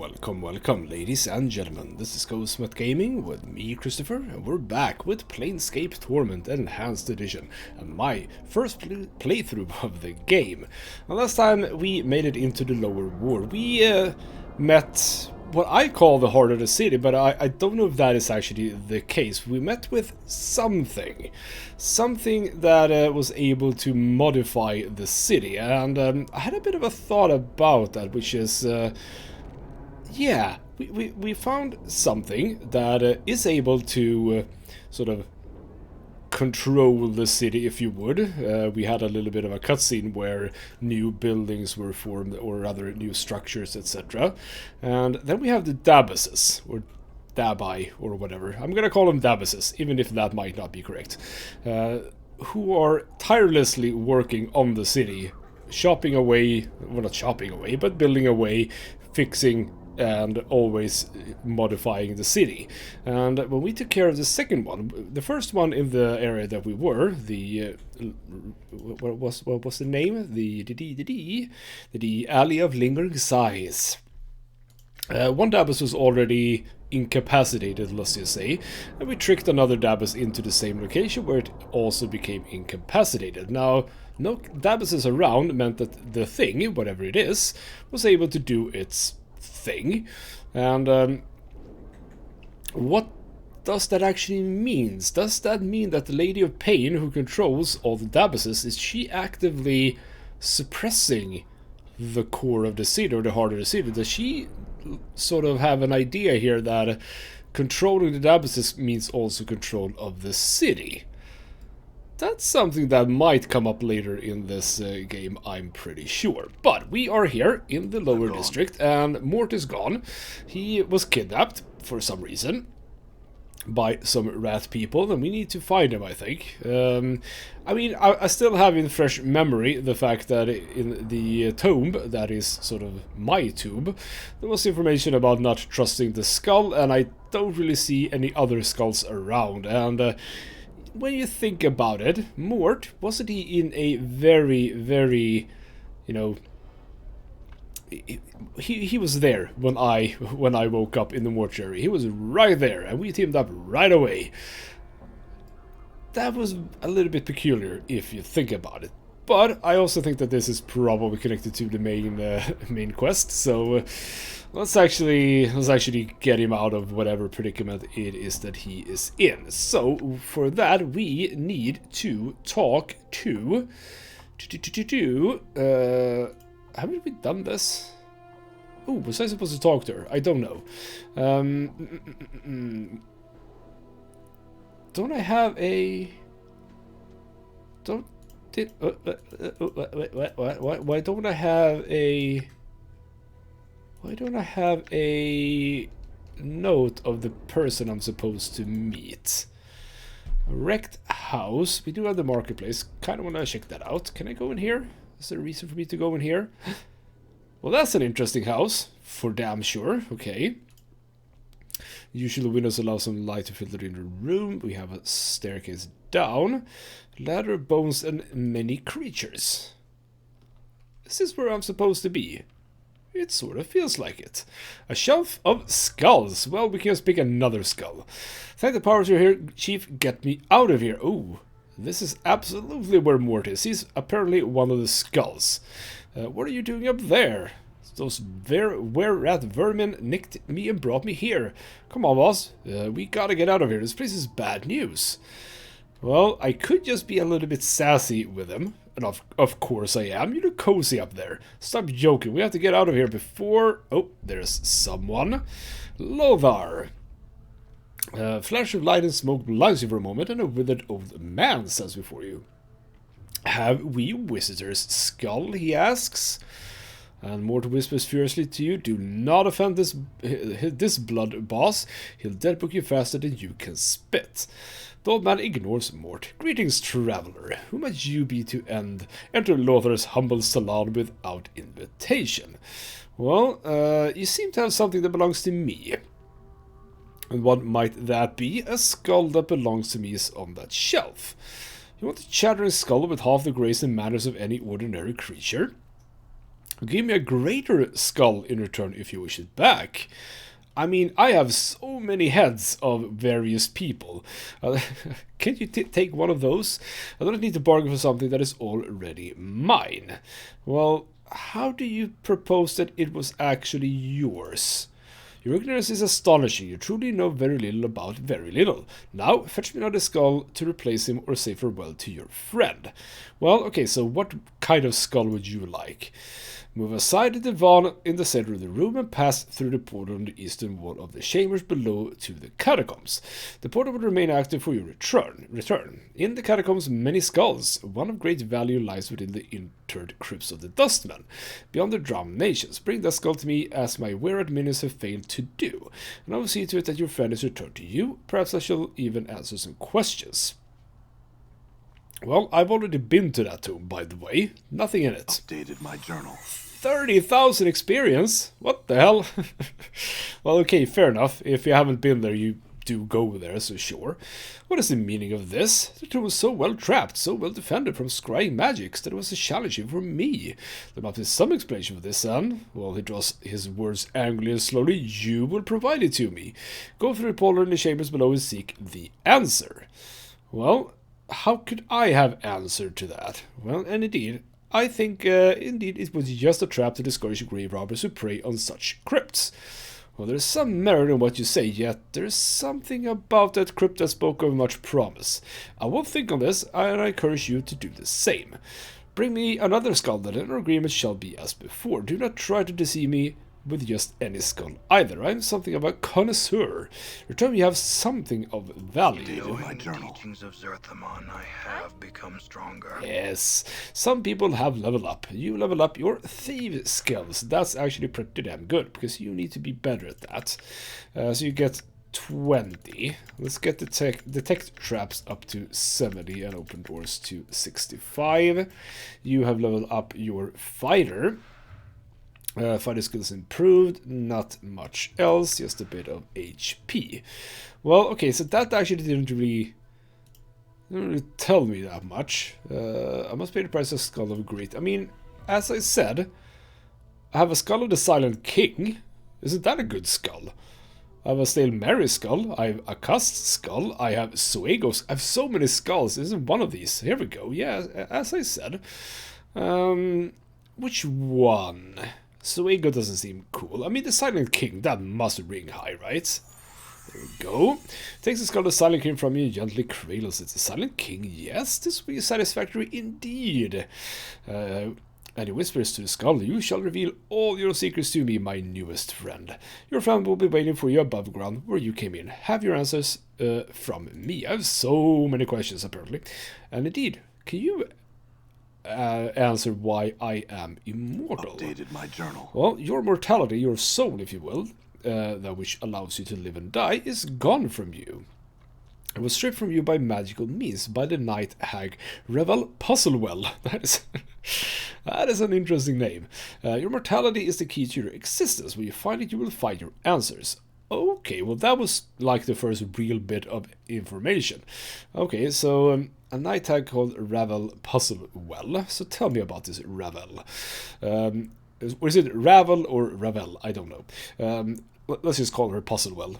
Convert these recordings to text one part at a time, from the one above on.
Welcome, ladies and gentlemen. This is Ghostmat Gaming with me, Christopher, and we're back with Planescape Torment Enhanced Edition, and my first playthrough of the game. And last time we made it into the lower ward. We met what I call the heart of the city, but I don't know if that is actually the case. We met with something that was able to modify the city, and I had a bit of a thought about that, which is... yeah, we found something that is able to sort of control the city, if you would. We had a little bit of a cutscene where new buildings were formed, or rather new structures, etc. And then we have the Dabuses, or Dabai, or whatever. I'm gonna call them Dabuses, even if that might not be correct. Who are tirelessly working on the city, chopping away, well, not chopping away, but building away, fixing and always modifying the city. And when we took care of the second one, the first one in the area that we were, the what was the name? The Alley of Lingering Sighs. One Dabus was already incapacitated, let's just say, and we tricked another Dabus into the same location where it also became incapacitated. Now, no Dabuses around meant that the thing, whatever it is, was able to do its thing. And what does that actually mean? Does that mean that the Lady of Pain, who controls all the Dabuses, is she actively suppressing the core of the city, or the heart of the city? Does she sort of have an idea here that controlling the Dabuses means also control of the city? That's something that might come up later in this game, I'm pretty sure. But we are here in the lower district, and Morte is gone. He was kidnapped for some reason by some rat people, and we need to find him, I think. I mean, I still have in fresh memory the fact that in the tomb, that is sort of my tomb, there was information about not trusting the skull, and I don't really see any other skulls around. And when you think about it, Morte, wasn't he in a very, you know, he was there when I woke up in the mortuary. He was right there, and we teamed up right away. That was a little bit peculiar if you think about it. But I also think that this is probably connected to the main quest. So let's actually get him out of whatever predicament it is that he is in. So for that we need to talk to haven't we done this? Oh, was I supposed to talk to her? I don't know. Don't I have a... Why don't I have a note of the person I'm supposed to meet? A wrecked house. We do have the marketplace. Kind of want to check that out. Can I go in here? Is there a reason for me to go in here? Well, that's an interesting house, for damn sure. Okay. Usually windows allow some light to filter in the room. We have a staircase down. Ladder, bones, and many creatures. Is this where I'm supposed to be? It sort of feels like it. A shelf of skulls. Well, we can just pick another skull. Thank the powers you're here, Chief. Get me out of here. Oh, this is absolutely where Morte is. He's apparently one of the skulls. What are you doing up there? Those were-rat vermin nicked me and brought me here. Come on, boss. We gotta get out of here. This place is bad news. Well, I could just be a little bit sassy with him. And of course I am. You look cozy up there. Stop joking. We have to get out of here before... Oh, there's someone. Lothar. Flash of light and smoke blinds you for a moment, and a withered old man stands before you. Have we visitors' skull, he asks. And Morte whispers furiously to you, do not offend this blood boss. He'll deadbook you faster than you can spit. The old man ignores Morte. Greetings, traveler. Who might you be to enter Lothar's humble salon without invitation? Well, you seem to have something that belongs to me. And what might that be? A skull that belongs to me is on that shelf. You want a chattering skull with half the grace and manners of any ordinary creature? Give me a greater skull in return if you wish it back. I mean, I have so many heads of various people. Can't you take one of those? I don't need to bargain for something that is already mine. Well, how do you propose that it was actually yours? Your ignorance is astonishing. You truly know very little about very little. Now, fetch me another skull to replace him or say farewell to your friend. Well, okay, so what kind of skull would you like? Move aside the divan in the center of the room and pass through the portal on the eastern wall of the chambers below to the Catacombs. The portal will remain active for your return. In the Catacombs, many skulls. One of great value lies within the interred crypts of the Dustmen, beyond the drowned nations. Bring that skull to me, as my weird minions have failed to do, and I will see to it that your friend is returned to you. Perhaps I shall even answer some questions. Well, I've already been to that tomb, by the way. Nothing in it. Updated my journal. 30,000 experience? What the hell? Well, okay, fair enough. If you haven't been there, you do go there, so sure. What is the meaning of this? The tomb was so well trapped, so well defended from scrying magics, that it was a challenge for me. There must be some explanation for this, and, while he draws his words angrily and slowly, you will provide it to me. Go through the portal in the chambers below and seek the answer. Well, how could I have answered to that? Well, and indeed, I think, indeed, it was just a trap to discourage grave robbers who prey on such crypts. Well, there's some merit in what you say, yet there's something about that crypt that spoke of much promise. I will think on this, and I encourage you to do the same. Bring me another skull, then, and our agreement shall be as before. Do not try to deceive me with just any skull either. I am something of a connoisseur. Return me have something of value. Knowing my journal. Teachings of Zerthamon, I have become stronger. Yes, some people have leveled up. You level up your thief skills. That's actually pretty damn good, because you need to be better at that. So you get 20. Let's get detect traps up to 70 and open doors to 65. You have leveled up your fighter. Fighter skills improved, not much else, just a bit of HP. Well, okay, so that actually didn't really tell me that much. I must pay the price of Skull of Great. I mean, as I said, I have a Skull of the Silent King. Isn't that a good skull? I have a Stale Mary skull, I have a Cust skull, I have Suego's. I have so many skulls. Isn't one of these? Here we go. Yeah, as I said. Which one? Suego doesn't seem cool. I mean, the Silent King, that must ring high, right? There we go. Takes the skull of the Silent King from you and gently cradles it. The Silent King, yes, this will be satisfactory indeed. And he whispers to the skull, you shall reveal all your secrets to me, my newest friend. Your friend will be waiting for you above ground where you came in. Have your answers from me. I have so many questions, apparently. And indeed, can you answer why I am immortal? Updated my journal. Well, your mortality, your soul, if you will, that which allows you to live and die, is gone from you. It was stripped from you by magical means, by the night hag Revel Puzzlewell. That is an interesting name. Your mortality is the key to your existence. When you find it, you will find your answers. Okay, well that was like the first real bit of information. Okay, so a night hag called Ravel Puzzlewell. So tell me about this Ravel. Was it Ravel or Ravel? I don't know. Let's just call her Puzzlewell.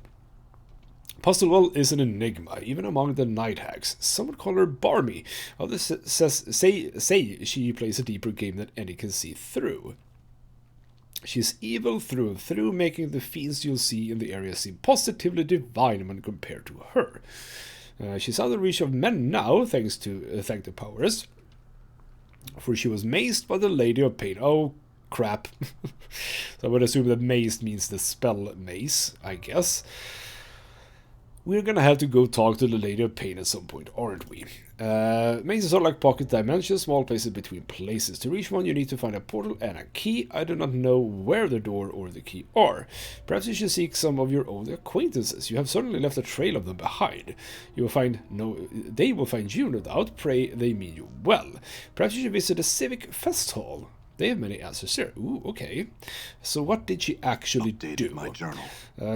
Puzzlewell is an enigma, even among the night hags. Some would call her Barmy. Others say she plays a deeper game than any can see through. She's evil through and through, making the fiends you'll see in the area seem positively divine when compared to her. She's out of the reach of men now, thanks to the powers. For she was mazed by the Lady of Pain. Oh, crap. So I would assume that mazed means the spell maze, I guess. We're gonna have to go talk to the Lady of Pain at some point, aren't we? Mazes are like pocket dimensions, small places between places. To reach one, you need to find a portal and a key. I do not know where the door or the key are. Perhaps you should seek some of your old acquaintances. You have certainly left a trail of them behind. They will find you, no doubt. Pray they mean you well. Perhaps you should visit a civic fest hall. They have many answers here. Ooh, okay. So what did she actually do? My journal.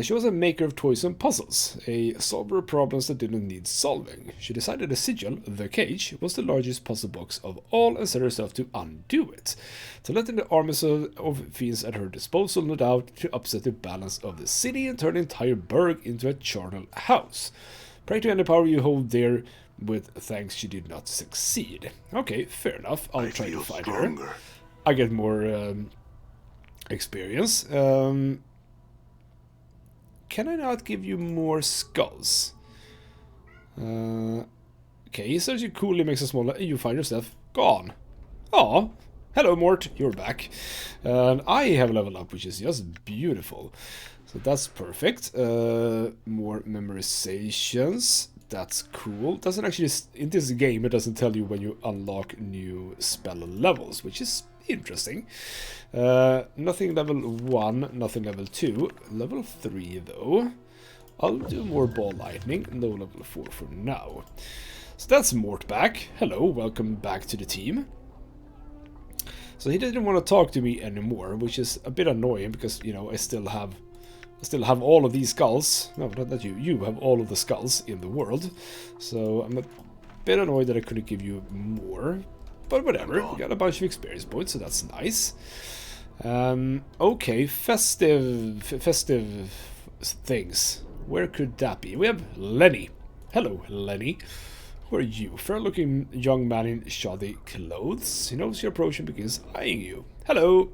She was a maker of toys and puzzles, a solver of problems that didn't need solving. She decided the sigil, the cage, was the largest puzzle box of all and set herself to undo it. To let in the armies of fiends at her disposal, no doubt, to upset the balance of the city and turn the entire burg into a charnel house. Pray to any power you hold dear, with thanks she did not succeed. Okay, fair enough. I'll try to fight her. I get more experience. Can I not give you more skulls? Okay, so you coolly makes a smaller. You find yourself gone. Aw, hello Morte, you're back. And I have leveled up, which is just beautiful. So that's perfect. More memorizations. That's cool. Doesn't actually, in this game, it doesn't tell you when you unlock new spell levels, which is interesting. Nothing level 1, nothing level 2. Level 3 though. I'll do more ball lightning. No level 4 for now. So that's Morte back. Hello, welcome back to the team. So he didn't want to talk to me anymore, which is a bit annoying because, you know, I still have all of these skulls. No, not you. You have all of the skulls in the world. So I'm a bit annoyed that I couldn't give you more. But whatever, we got a bunch of experience points, so that's nice. Okay, festive things. Where could that be? We have Lenny. Hello, Lenny. Who are you? Fair-looking young man in shoddy clothes. He knows your approach and begins eyeing you. Hello.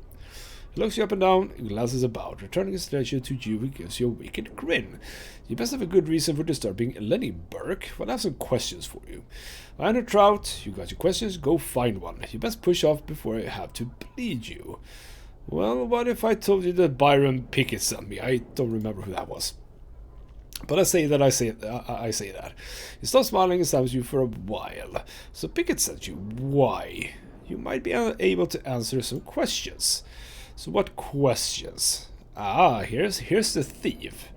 He looks you up and down and glances about. Returning his attention to you, he gives you a wicked grin. You best have a good reason for disturbing Lenny Burke. Well, I have some questions for you. I know Trout. You got your questions? Go find one. You best push off before I have to bleed you. Well, what if I told you that Byron Pickett sent me? I don't remember who that was. But I say that. He stops smiling and stabs you for a while. So Pickett sent you. Why? You might be able to answer some questions. So what questions? Ah, here's the thief.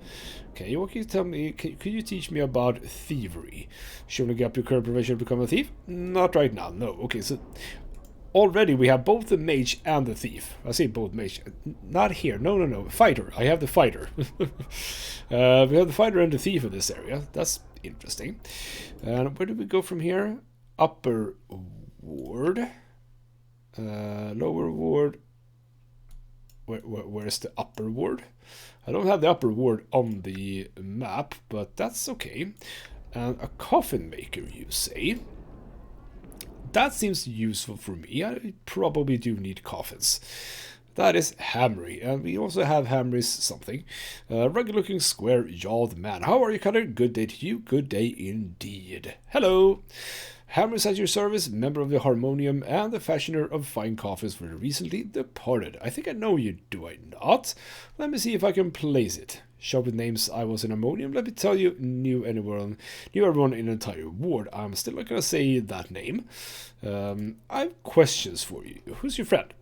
Okay, what can you tell me? Could you teach me about thievery? Should we get up your current profession to become a thief? Not right now, no. Okay, so already we have both the mage and the thief. I say both mage. Not here. No. Fighter. I have the fighter. We have the fighter and the thief in this area. That's interesting. And where do we go from here? Upper ward. Lower ward. Where's the upper ward? I don't have the upper ward on the map, but that's okay. And a coffin maker, you say? That seems useful for me. I probably do need coffins. That is Hamry, and we also have Hamry's something. Rugged-looking, square-jawed man. How are you, Cutter? Good day to you. Good day indeed. Hello. Hammer's at your service, member of the Harmonium, and the fashioner of fine coffins for the recently departed. I think I know you, do I not? Let me see if I can place it. Sharp with names, I was in Harmonium. Let me tell you, knew everyone in the entire ward. I'm still not gonna say that name. I have questions for you. Who's your friend?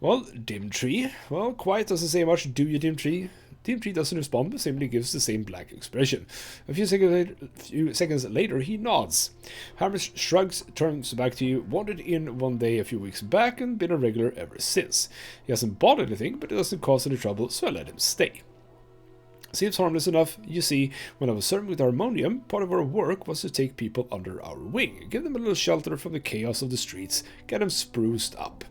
Well, Dimtree. Well, quiet doesn't say much, do you, Dimtree? Dimtree doesn't respond, but simply gives the same blank expression. A few seconds later, he nods. Hammer shrugs, turns back to you, wandered in one day a few weeks back, and been a regular ever since. He hasn't bought anything, but it doesn't cause any trouble, so I let him stay. Seems harmless enough. You see, when I was serving with Harmonium, part of our work was to take people under our wing, give them a little shelter from the chaos of the streets, get them spruced up.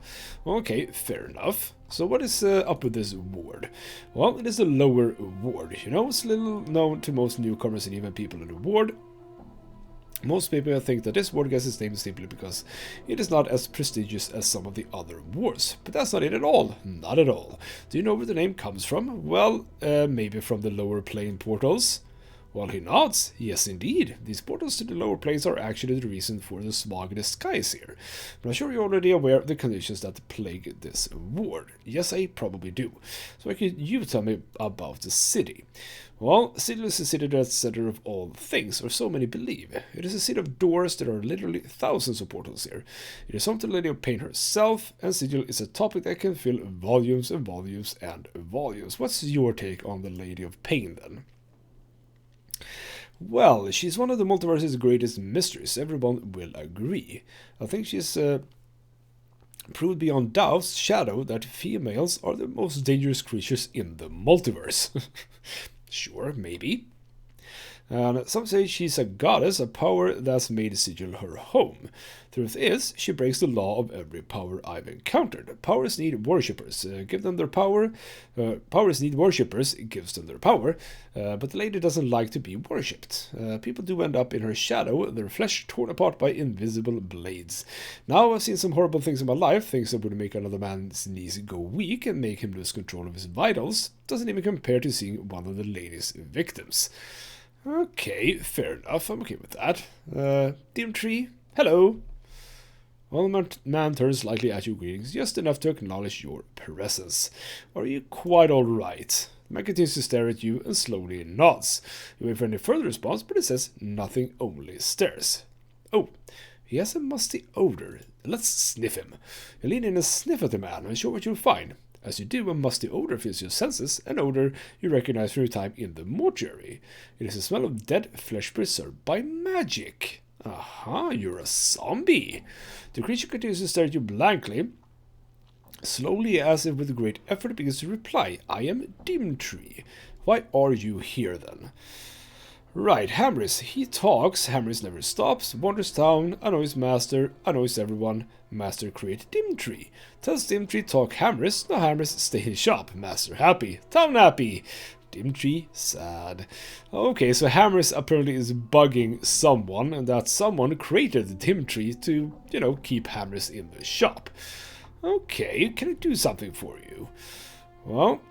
Okay, fair enough. So what is up with this ward? Well, it is the lower ward. You know, it's little known to most newcomers and even people in the ward. Most people think that this ward gets its name simply because it is not as prestigious as some of the other wards. But that's not it at all. Not at all. Do you know where the name comes from? Well, maybe from the lower plane portals. Well, he nods. Yes, indeed. These portals to the lower planes are actually the reason for the smog in the skies here. But I'm sure you're already aware of the conditions that plague this ward. Yes, I probably do. So what can you tell me about the city? Well, Sigil is a city that's the center of all things, or so many believe. It is a city of doors. There are literally thousands of portals here. It is home to the Lady of Pain herself, and Sigil is a topic that can fill volumes and volumes and volumes. What's your take on the Lady of Pain, then? Well, she's one of the multiverse's greatest mysteries. Everyone will agree. I think she's Proved beyond doubt's shadow that females are the most dangerous creatures in the multiverse. Sure, maybe. And some say she's a goddess, a power that's made Sigil her home. Truth is, she breaks the law of every power I've encountered. Powers need worshippers, give them their power. Powers need worshippers, gives them their power. But the lady doesn't like to be worshipped. People do end up in her shadow, their flesh torn apart by invisible blades. Now I've seen some horrible things in my life, things that would make another man's knees go weak and make him lose control of his vitals. Doesn't even compare to seeing one of the lady's victims. Okay, fair enough. I'm okay with that. Dimitri, hello. Well, man turns slightly at your greetings, just enough to acknowledge your presence. Are you quite alright? The man continues to stare at you and slowly nods. You wait for any further response, but it says nothing, only stares. Oh, he has a musty odor. Let's sniff him. You lean in and sniff at the man and show what you'll find. As you do, a musty odor fills your senses, an odor you recognize from your time in the mortuary. It is the smell of dead flesh preserved by magic. Aha, you're a zombie. The creature continues to stare at you blankly. Slowly, as if with great effort, begins to reply, I am Dimitri. Why are you here then? Right, Hamris, he talks, Hamris never stops, wanders town, annoys master, annoys everyone, master create Dimitri. Tells Dimitri talk Hamris, no Hamris stay in shop, master happy, town happy, Dimitri sad. Okay, so Hamris apparently is bugging someone, and that someone created Dimitri to, you know, keep Hamris in the shop. Okay, can I do something for you? Well,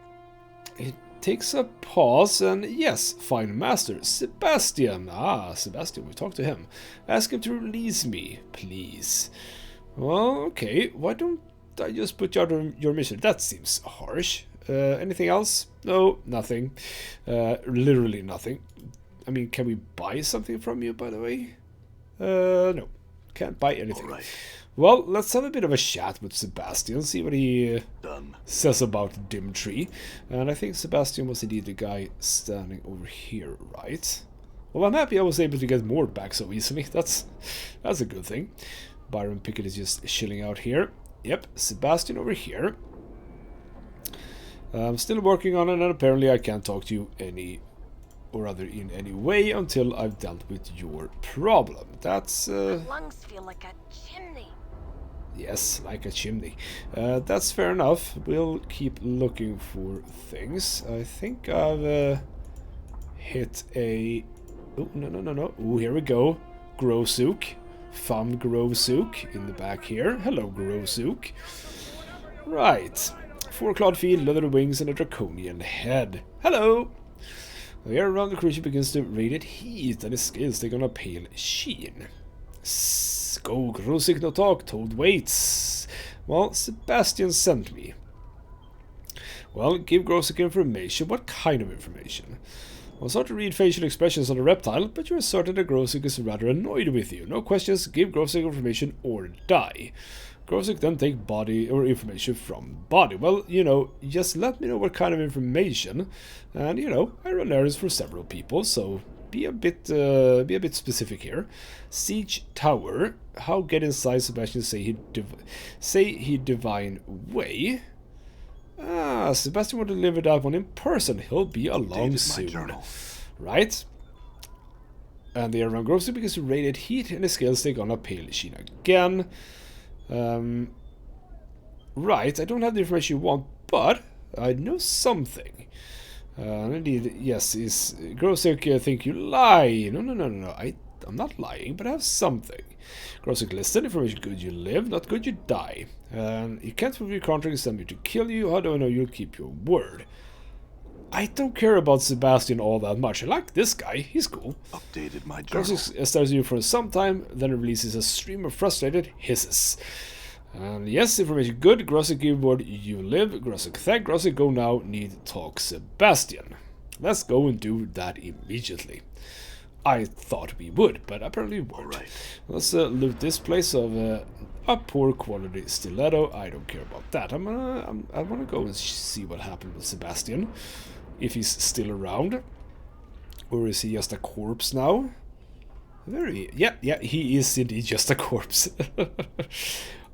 it takes a pause, and yes, fine master, Sebastian. Ah, Sebastian, we talked to him. Ask him to release me, please. Well, okay, why don't I just put you out of your mission? That seems harsh. Anything else? No, nothing. Literally nothing. I mean, can we buy something from you, by the way? No, can't buy anything. All right. Well, let's have a bit of a chat with Sebastian, see what he Done. says about Dimitri. And I think Sebastian was indeed the guy standing over here, right? Well, I'm happy I was able to get more back so easily. That's a good thing. Byron Pickett is just chilling out here. Yep, Sebastian over here. I'm still working on it, and apparently I can't talk to you in any way until I've dealt with your problem. That's My lungs feel like a chimney. yes, like a chimney. That's fair enough. We'll keep looking for things. I think I've hit a... Oh, no. Oh, here we go. Grosuk. Found Grosuk in the back here. Hello, Grosuk. Right. 4-clawed feet, leather wings, and a draconian head. Hello! The air around the creature begins to radiate heat, and his scales take on a pale sheen. Go, Grosik, no talk, told waits. Well, Sebastian sent me. Well, give Grosik information. What kind of information? Well, it's hard to read facial expressions on a reptile, but you're certain that Grosik is rather annoyed with you. No questions, give Grosik information or die. Grosik then take body or information from body. Well, you know, just let me know what kind of information. And, you know, I run errands for several people, so be a bit specific here. Siege Tower. How get inside Sebastian say he divine way? Ah, Sebastian will deliver that one in person. He'll be along soon. Journal. Right? And the around Grosik begins to radiate heat, and the scales take on a pale sheen again. Right, I don't have the information you want, but I know something. Indeed, yes, is Grosik think you lie? No, I'm not lying, but I have something. Grosik, listen, information good you live, not good you die. You can't fulfill your contract, send me to kill you, how do I know you'll keep your word? I don't care about Sebastian all that much. I like this guy, he's cool. Updated my journal. Grosik stares at you for some time, then releases a stream of frustrated hisses. And yes, information good. Grosik, give word you live. Grosik, thank. Grosik, go now. Need talk Sebastian. Let's go and do that immediately. I thought we would, but apparently we won't. Right. Let's loot this place of a poor quality stiletto. I don't care about that. I wanna go and see what happened with Sebastian. If he's still around. Or is he just a corpse now? Yeah, he is indeed just a corpse.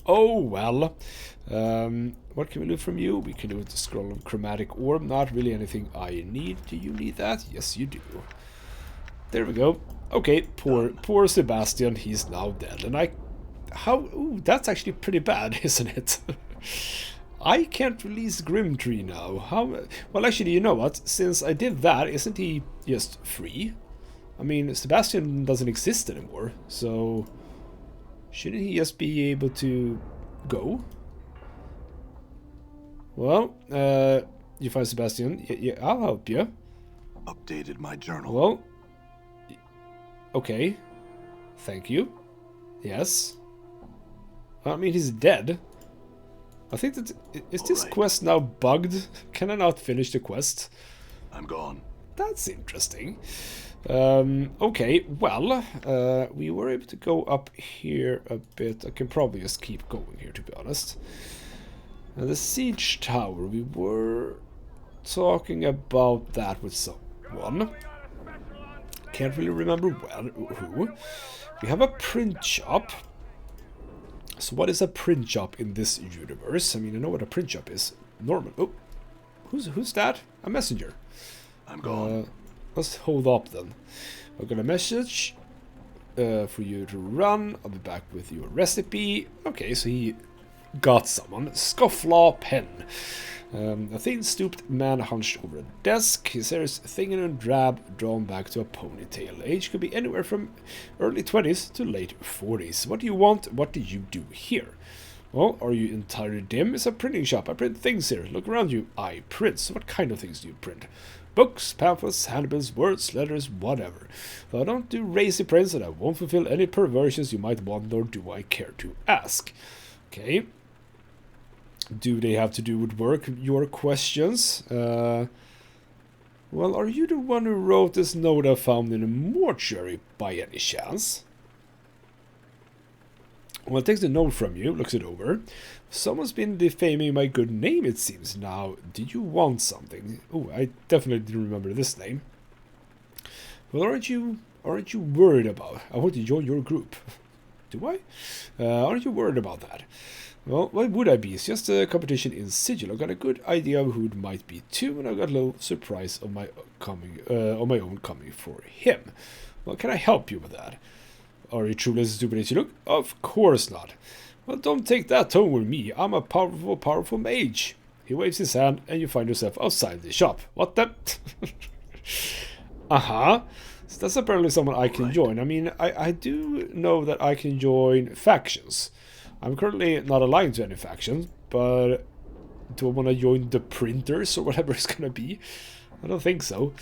Oh, well. What can we loot from you? We can loot the scroll of chromatic orb. Not really anything I need. Do you need that? Yes, you do. There we go. Okay, poor Sebastian. He's now dead. And ooh, that's actually pretty bad, isn't it? I can't release Grimtree now. Well, actually, you know what? Since I did that, isn't he just free? I mean, Sebastian doesn't exist anymore, so shouldn't he just be able to go? Well, you find Sebastian. Yeah, I'll help you. Updated my journal. Well, okay. Thank you. Yes. I mean, he's dead. I think that... Is this quest now bugged? Can I not finish the quest? I'm gone. That's interesting. Okay, well, we were able to go up here a bit. I can probably just keep going here, to be honest. The siege tower, we were talking about that with someone. Can't really remember who. We have a print shop. So what is a print shop in this universe? I mean, I know what a print shop is. Norman. Oh, who's that? A messenger. I'm gone. Let's hold up then. I've got a message for you to run. I'll be back with your recipe. Okay, so he got someone. Scofflaw pen. A thin, stooped man hunched over a desk. His hair is thin and drab, drawn back to a ponytail. Age could be anywhere from early 20s to late 40s. What do you want? What do you do here? Well, are you entirely dim? It's a printing shop. I print things here. Look around you. I print. So what kind of things do you print? Books, pamphlets, handbills, words, letters, whatever. Though I don't do racy prints and I won't fulfill any perversions you might want, nor do I care to ask. Okay. Do they have to do with work? Your questions? Well, are you the one who wrote this note I found in a mortuary by any chance? Well, takes the note from you, looks it over. Someone's been defaming my good name, it seems. Now, did you want something? Oh, I definitely didn't remember this name. Well, aren't you worried about? I want to join your group. Do I? Aren't you worried about that? Well, why would I be? It's just a competition in Sigil. I got a good idea of who it might be too, and I got a little surprise of my own coming for him. Well, can I help you with that? Are you truly as stupid as you look? Of course not. Well, don't take that tone with me. I'm a powerful mage. He waves his hand, and you find yourself outside the shop. What the? Uh-huh. So that's apparently someone I can join. I mean, I do know that I can join factions. I'm currently not aligned to any faction, but do I want to join the printers or whatever it's going to be? I don't think so.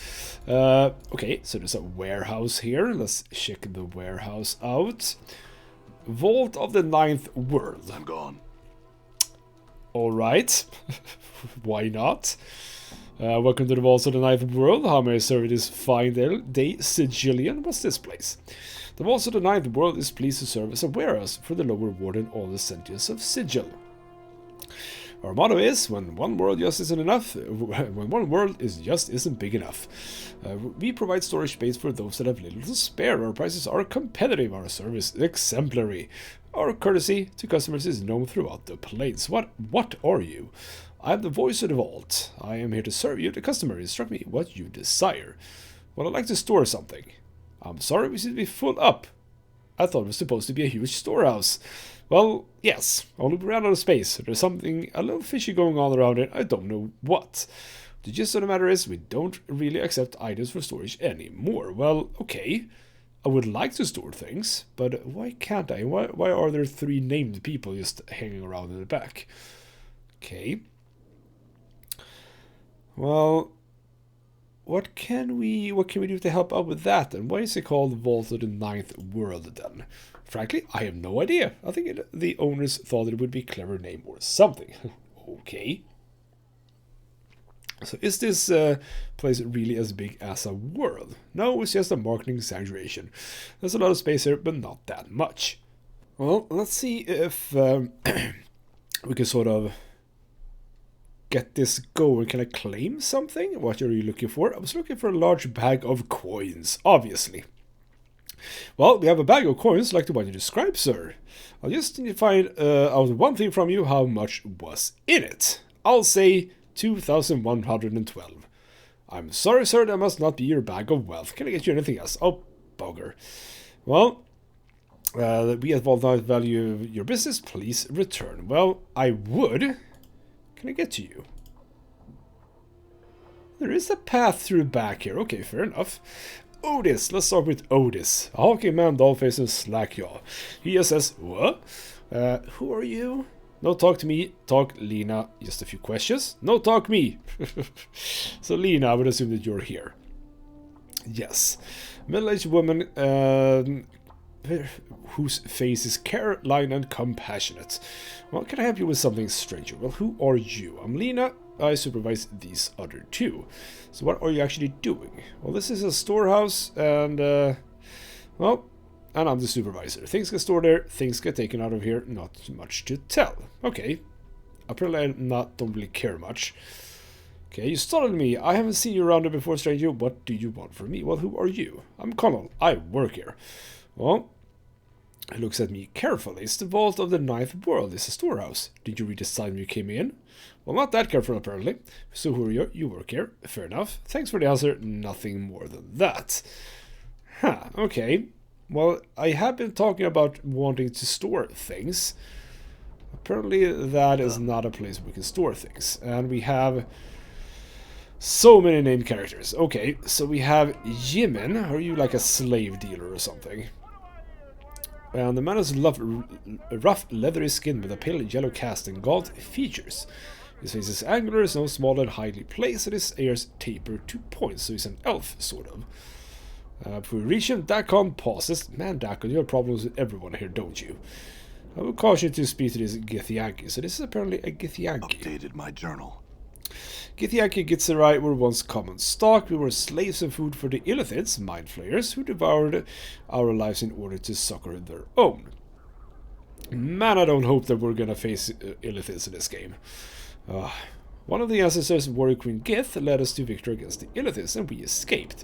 Okay, so there's a warehouse here. Let's check the warehouse out. Vault of the Ninth World. I'm gone. Alright. Why not? Welcome to the Vaults of the Ninth World. How may I serve this fine day, Sigilian? What's this place? The Vaults of the Ninth World is pleased to serve as a warehouse for the lower warden all the sentience of Sigil. Our motto is, when one world just isn't enough, when one world just isn't big enough. We provide storage space for those that have little to spare. Our prices are competitive, our service exemplary. Our courtesy to customers is known throughout the plains. What are you? I am the voice of the vault. I am here to serve you, the customer. Instruct me what you desire. Well, I'd like to store something. I'm sorry, we seem to be full up. I thought it was supposed to be a huge storehouse. Well, yes, only we ran out of space. There's something a little fishy going on around it. I don't know what. The gist of the matter is we don't really accept items for storage anymore. Well, okay. I would like to store things, but why can't I? Why are there 3 named people just hanging around in the back? Okay. Well, what can we do to help out with that? And why is it called Vault of the Ninth World then? Frankly, I have no idea. I think the owners thought it would be a clever name or something. Okay. So is this place really as big as a world? No, it's just a marketing exaggeration. There's a lot of space here, but not that much. Well, let's see if we can sort of get this going. Can I claim something? What are you looking for? I was looking for a large bag of coins, obviously. Well, we have a bag of coins like the one you described, sir. I'll just need to find out one thing from you, how much was in it. I'll say 2,112. I'm sorry, sir, that must not be your bag of wealth. Can I get you anything else? Oh, bugger. Well, we at Vault value your business. Please return. Well, I would. Can I get to you? There is a path through back here. Okay, fair enough. Otis. Let's start with Otis. A hulking man, dollface and slack jaw. He says, what? Who are you? No talk to me. Talk Lena. Just a few questions. No talk me. So Lena, I would assume that you're here. Yes. Middle-aged woman whose face is careline and compassionate. Well, can I help you with something, stranger? Well, who are you? I'm Lena. I supervise these other two. So what are you actually doing? Well, this is a storehouse, and, well, and I'm the supervisor. Things get stored there, things get taken out of here, not much to tell. Okay. Apparently I don't really care much. Okay, you startled me. I haven't seen you around here before, stranger. What do you want from me? Well, who are you? I'm Connell. I work here. Well, he looks at me carefully. It's the vault of the ninth world. It's a storehouse. Did you read the sign when you came in? Well, not that careful, apparently. So who are you? You work here. Fair enough. Thanks for the answer. Nothing more than that. Huh, okay. Well, I have been talking about wanting to store things. Apparently, that is not a place we can store things. And we have so many named characters. Okay, so we have Jimin. Are you like a slave dealer or something? And the man has rough leathery skin with a pale yellow cast and gaunt features. His face is angular, his nose small and highly placed, and his ears taper to points, so he's an elf, sort of. Before we reach him, Dakon pauses. Man, Dakon, you have problems with everyone here, don't you? I would caution you to speak to this Githyanki. So this is apparently a Githyanki. Updated my journal. Githyanki Gitzerai were once common stock. We were slaves and food for the Illithids, mind flayers, who devoured our lives in order to succor their own. Man, I don't hope that we're gonna face Illithids in this game. One of the ancestors, Warrior Queen Gith, led us to victory against the Illithids, and we escaped.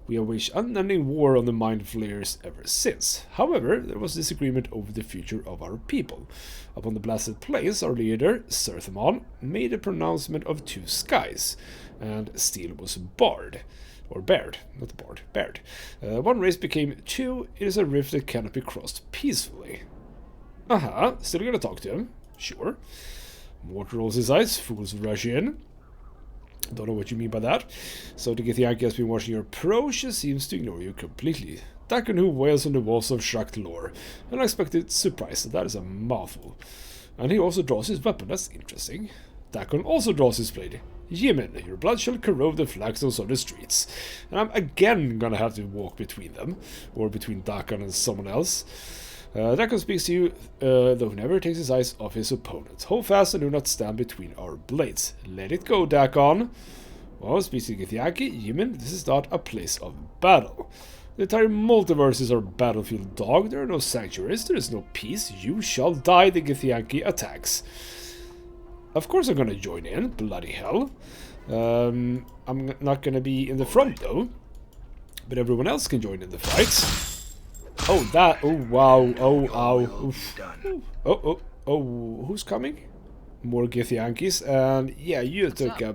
We have waged unending war on the mind flayers ever since. However, there was disagreement over the future of our people. Upon the blasted plains, our leader, Serthamon, made a pronouncement of two skies, and steel was barred. Or bared, not barred, bared. One race became two. It is a rift that cannot be crossed peacefully. Still gonna talk to him. Sure. Morte rolls his eyes. Fools rush in. Don't know what you mean by that. So the Githyanki has been watching your approach. She seems to ignore you completely. Dakon who wails on the walls of Shrakt lore. An unexpected surprise. That is a mouthful. And he also draws his weapon. That's interesting. Dakon also draws his blade. Jimin, your blood shall corrode the flagstones of the streets. And I'm again gonna have to walk between them. Or between Dakon and someone else. Dakon speaks to you, though never takes his eyes off his opponent. Hold fast and do not stand between our blades. Let it go, Dakon. Well, speaks to Githyanki, Jimin, this is not a place of battle. The entire multiverse is our battlefield, dog. There are no sanctuaries, there is no peace. You shall die, the Githyanki attacks. Of course I'm gonna join in, bloody hell. I'm not gonna be in the front, though. But everyone else can join in the fight. Oh, that. Oh, wow. Oh, ow. Oof. Oh, who's coming? More Githyankis. And yeah, you took a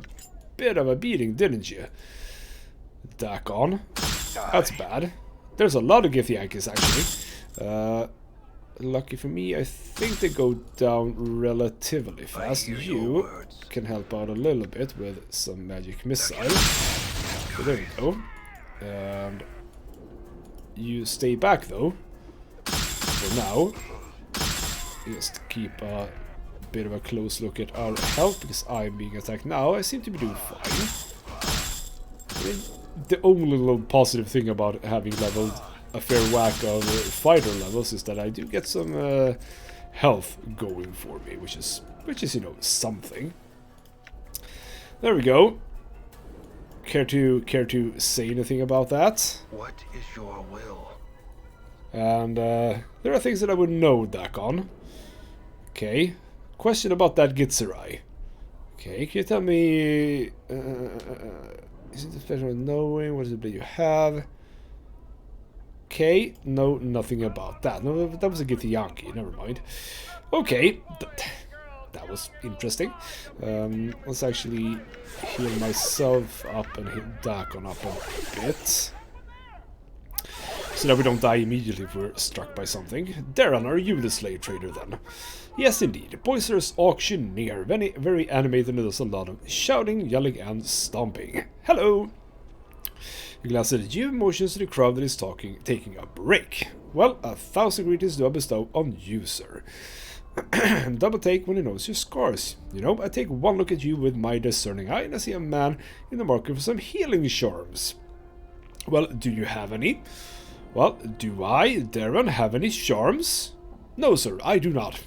bit of a beating, didn't you? Dakon. That's bad. There's a lot of Githyankis, actually. Lucky for me, I think they go down relatively fast. You can help out a little bit with some magic missile. So there we go. And you stay back, though, for now. Just keep a bit of a close look at our health, because I'm being attacked now. I seem to be doing fine. I mean, the only little positive thing about having leveled a fair whack of fighter levels is that I do get some health going for me, which is, you know, something. There we go. Care to say anything about that? What is your will? And there are things that I would know, Dakon. Okay. Question about that Gitzerai. Okay, can you tell me... is it a special knowing? What is it that you have? Okay, no, nothing about that. No, that was a Githyanki, never mind. Okay, that was interesting. Let's actually heal myself up and hit Dakon up a bit. So that we don't die immediately if we're struck by something. Darren, are you the slave trader then? Yes, indeed. Boisterous auctioneer. Very animated and does a lot of shouting, yelling, and stomping. Hello! He glances at you, motions to the crowd that is taking a break. Well, 1,000 greetings do I bestow on you, sir. Double take when he knows your scars. You know, I take one look at you with my discerning eye and I see a man in the market for some healing charms. Well, do you have any? Well, do I, Darren, have any charms? No, sir, I do not.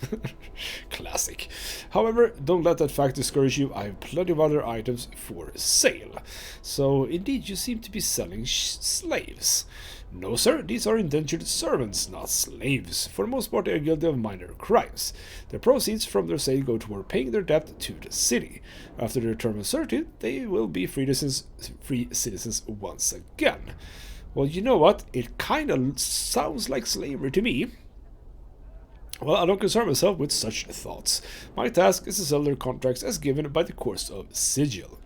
Classic. However, don't let that fact discourage you. I have plenty of other items for sale. So, indeed, you seem to be selling slaves. No, sir, these are indentured servants, not slaves. For the most part, they are guilty of minor crimes. The proceeds from their sale go toward paying their debt to the city. After their term of servitude, they will be free citizens once again. Well, you know what? It kind of sounds like slavery to me. Well, I don't concern myself with such thoughts. My task is to sell their contracts as given by the course of sigil.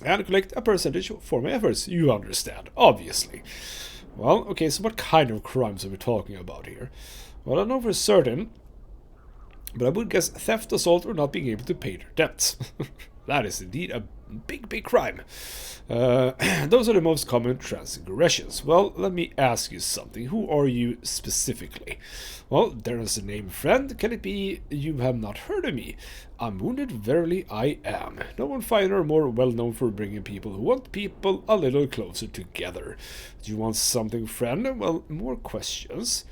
And collect a percentage for my efforts, you understand, obviously. Well, okay, so what kind of crimes are we talking about here? Well, I don't know for certain, but I would guess theft, assault, or not being able to pay their debts. That is indeed a big crime. Those are the most common transgressions. Well, let me ask you something. Who are you specifically? Well, there is a name, friend. Can it be you have not heard of me? I'm wounded, verily I am. No one finer or more well known for bringing people who want people a little closer together. Do you want something, friend? Well, more questions.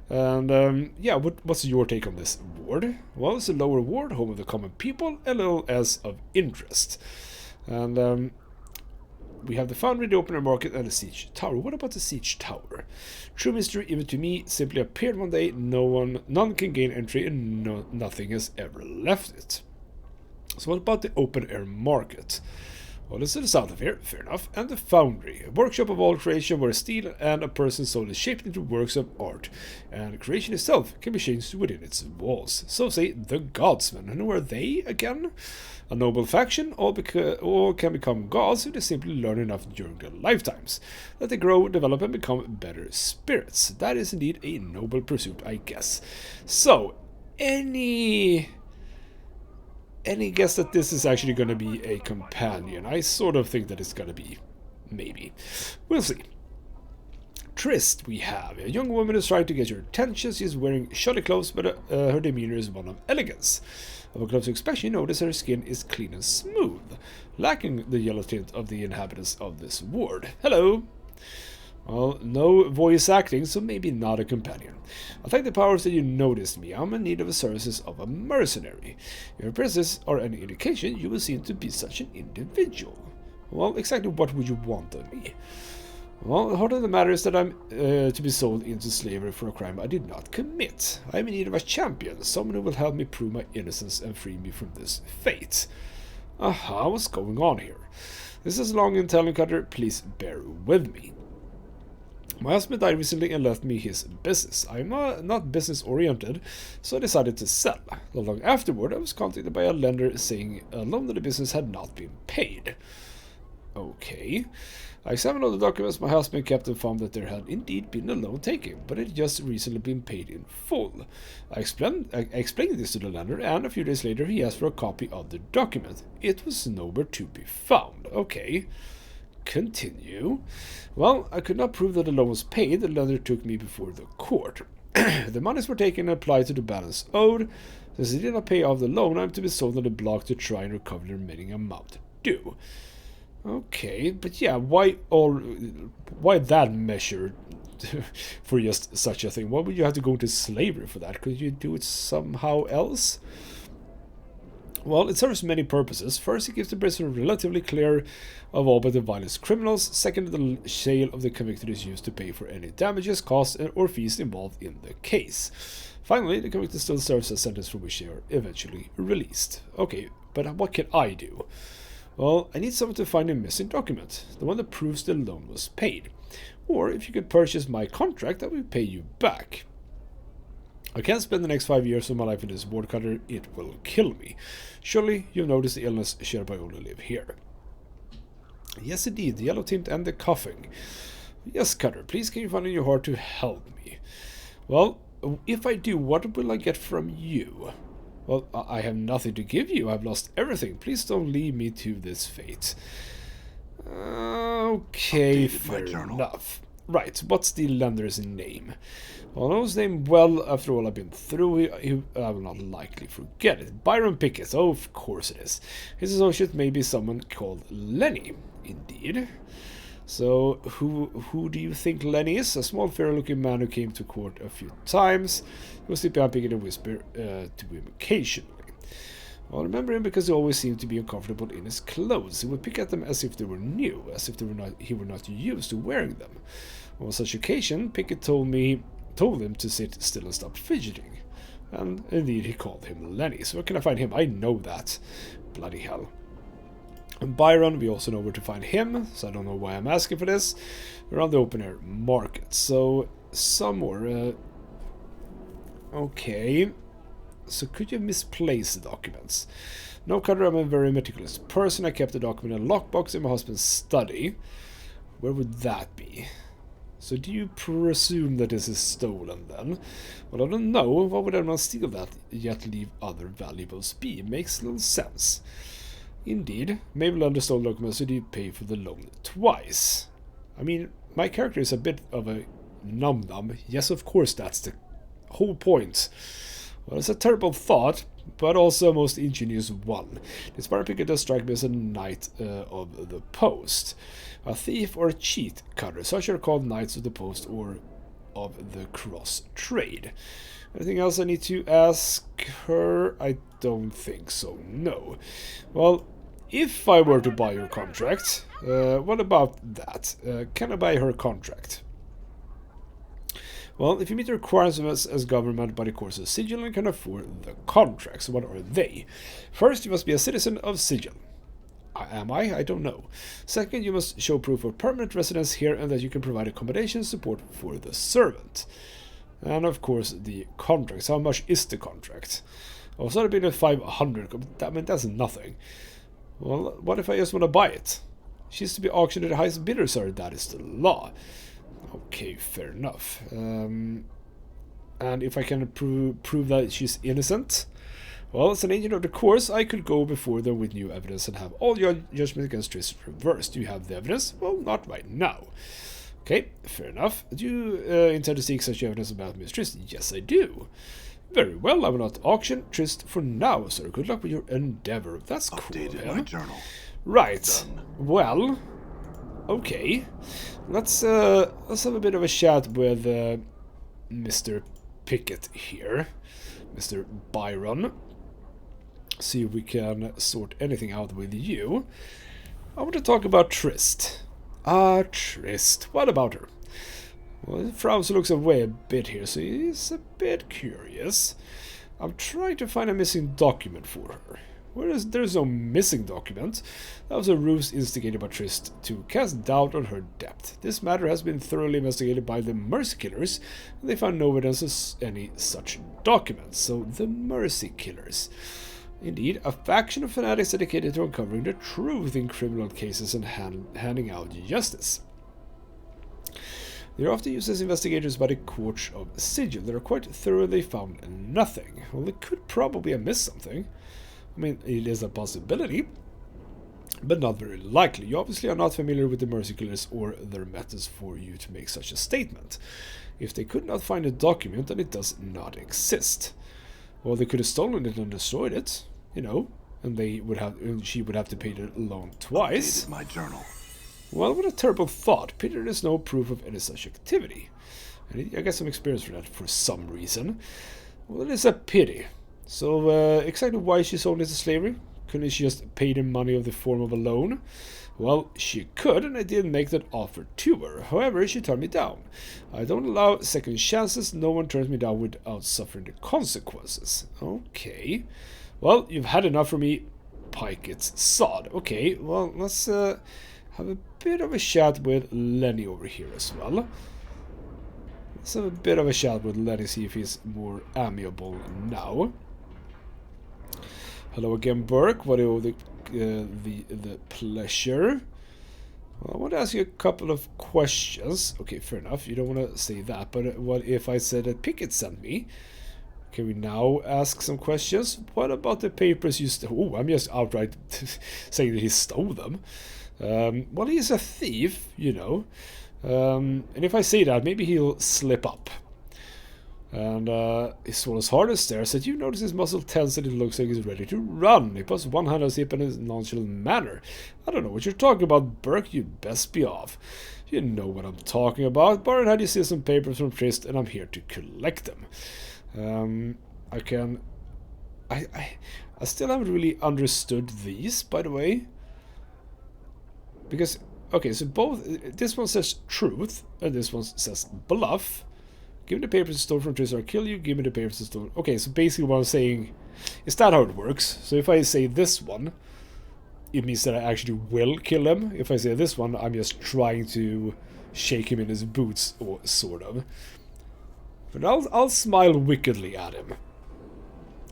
And, yeah, what's your take on this ward? Well, it's a lower ward, home of the common people, a little as of interest. And, we have the foundry, the open air market, and the siege tower. What about the siege tower? True mystery, even to me, simply appeared one day, none can gain entry, and nothing has ever left it. So what about the open air market? Well, it's to the south of here, fair enough, and the foundry, a workshop of all creation where steel and a person's soul is shaped into works of art, and creation itself can be changed within its walls. So say the godsmen, and who are they again? A noble faction, all can become gods if they simply learn enough during their lifetimes, that they grow, develop, and become better spirits. That is indeed a noble pursuit, I guess. So, any guess that this is actually going to be a companion? I sort of think that it's going to be. Maybe. We'll see. Trist we have. A young woman is trying to get your attention. She is wearing shoddy clothes, but her demeanor is one of elegance. Of a close inspection, you notice her skin is clean and smooth, lacking the yellow tint of the inhabitants of this ward. Hello! Well, no voice acting, so maybe not a companion. I thank the powers that you noticed me. I'm in need of the services of a mercenary. If your presence are any indication, you will seem to be such an individual. Well, exactly what would you want of me? Well, the heart of the matter is that I'm to be sold into slavery for a crime I did not commit. I am in need of a champion, someone who will help me prove my innocence and free me from this fate. Aha, what's going on here? This is long and telling, Cutter. Please bear with me. My husband died recently and left me his business. I'm not business-oriented, so I decided to sell. Not long afterward, I was contacted by a lender saying a loan to the business had not been paid. Okay. I examined all the documents my husband kept and found that there had indeed been a loan taken, but it had just recently been paid in full. I explained this to the lender, and a few days later he asked for a copy of the document. It was nowhere to be found. Okay. Continue. Well, I could not prove that the loan was paid. The lender took me before the court. The monies were taken and applied to the balance owed. Since he did not pay off the loan, I am to be sold on the block to try and recover the remaining amount due. Okay, but yeah, why that measure for just such a thing? Why would you have to go into slavery for that? Could you do it somehow else? Well, it serves many purposes. First, it gives the prisoner relatively clear of all but the violent criminals. Second, the sale of the convicted is used to pay for any damages, costs, or fees involved in the case. Finally, the convicted still serves a sentence for which they are eventually released. Okay, but what can I do? Well, I need someone to find a missing document, the one that proves the loan was paid. Or if you could purchase my contract, I will pay you back. I can't spend the next 5 years of my life in this woodcutter, it will kill me. Surely you've noticed the illness shared by all who live here. Yes indeed, the yellow tint and the coughing. Yes, Cutter, please can you find in your heart to help me? Well, if I do, what will I get from you? Well, I have nothing to give you, I've lost everything. Please don't leave me to this fate. Okay, fair enough. Right, what's the lender's name? Well, I know his name well after all I've been through. I will not likely forget it. Byron Pickett, oh, of course it is. His associate may be someone called Lenny. Indeed. So, who do you think Lenny is? A small, fair-looking man who came to court a few times. He was sleeping Pickett and whisper to him occasionally. Well, I remember him because he always seemed to be uncomfortable in his clothes. He would pick at them as if they were new, as if he were not used to wearing them. On such occasion, Pickett told him to sit still and stop fidgeting. And indeed, he called him Lenny. So where can I find him? I know that. Bloody hell. And Byron, we also know where to find him, so I don't know why I'm asking for this. Around the open-air market. So, somewhere... okay... So could you misplace the documents? No, Cutter, I'm a very meticulous person. I kept the document in a lockbox in my husband's study. Where would that be? So do you presume that this is stolen then? Well, I don't know. Why would anyone steal that yet leave other valuables be? It makes little sense. Indeed. Maybe lender stole documents, so do you pay for the loan twice? I mean, my character is a bit of a num-num. Yes, of course, that's the whole point. Well, it's a terrible thought, but also a most ingenious one. This Byron Pickett does strike me as a knight of the post. A thief or a cheat cutter. Such are called knights of the post or of the cross trade. Anything else I need to ask her? I don't think so, no. Well, if I were to buy your contract, what about that? Can I buy her contract? Well, if you meet the requirements as government by the course of Sigil and can afford the contracts, what are they? First, you must be a citizen of Sigil. Am I? I don't know. Second, you must show proof of permanent residence here and that you can provide accommodation support for the servant. And of course, the contracts. How much is the contract? Oh, so it'd be at 500. I mean, that's nothing. Well, what if I just want to buy it? She's to be auctioned at the highest bidder, sir. That is the law. Okay, fair enough. And if I can prove that she's innocent, well, as an agent of the course, I could go before them with new evidence and have all your judgment against Triss reversed. Do you have the evidence? Well, not right now. Okay, fair enough. Do you intend to seek such evidence about Miss Triss? Yes, I do. Very well, I will not auction Triss for now, sir. Good luck with your endeavor. That's cool. Updated my journal. Right. Done. Well, okay. Let's have a bit of a chat with Mr. Pickett here, Mr. Byron. See if we can sort anything out with you. I want to talk about Trist. Trist. What about her? Well, Frowns looks away a bit here, so he's a bit curious. I'm trying to find a missing document for her. There's no missing document. That was a ruse instigated by Trist to cast doubt on her depth. This matter has been thoroughly investigated by the Mercy Killers, and they found no evidence of any such documents. So, the Mercy Killers. Indeed, a faction of fanatics dedicated to uncovering the truth in criminal cases and handing out justice. They are often used as investigators by the courts of Sigil. They are quite thorough, they found nothing. Well, they could probably have missed something. I mean, it is a possibility, but not very likely. You obviously are not familiar with the Mercy Killers or their methods for you to make such a statement. If they could not find a document, then it does not exist. Well, they could have stolen it and destroyed it, you know, and she would have to pay the loan twice. Updated my journal. Well, what a terrible thought. Pity there is no proof of any such activity. And I got some experience for that for some reason. Well, it is a pity. So, exactly why she sold into slavery? Couldn't she just pay the money of the form of a loan? Well, she could, and I did make that offer to her. However, she turned me down. I don't allow second chances. No one turns me down without suffering the consequences. Okay. Well, you've had enough from me, Pikett's sod. Okay, well, let's have a bit of a chat with Lenny over here as well. Let's have a bit of a chat with Lenny, see if he's more amiable now. Hello again, Burke. What are the pleasure? Well, I want to ask you a couple of questions. Okay, fair enough. You don't want to say that, but what if I said that Pickett sent me? Can we now ask some questions? What about the papers you stole? Oh, I'm just outright saying that he stole them. Well, he's a thief, you know. And if I say that, maybe he'll slip up. And he swallows hard and stares at you. Notice his muscle tense and it looks like he's ready to run. He puts one hand on his hip in a nonchalant manner. I don't know what you're talking about, Burke. You'd best be off. You know what I'm talking about. Byron had you see some papers from Trist, and I'm here to collect them. I still haven't really understood these, by the way. Because, okay, so both, this one says truth, and this one says bluff. Give me the papers to stole from Trist or I'll kill you. Give me the papers to stole. Okay, so basically what I'm saying, is that how it works? So if I say this one, it means that I actually will kill him. If I say this one, I'm just trying to shake him in his boots, or sort of. But I'll smile wickedly at him.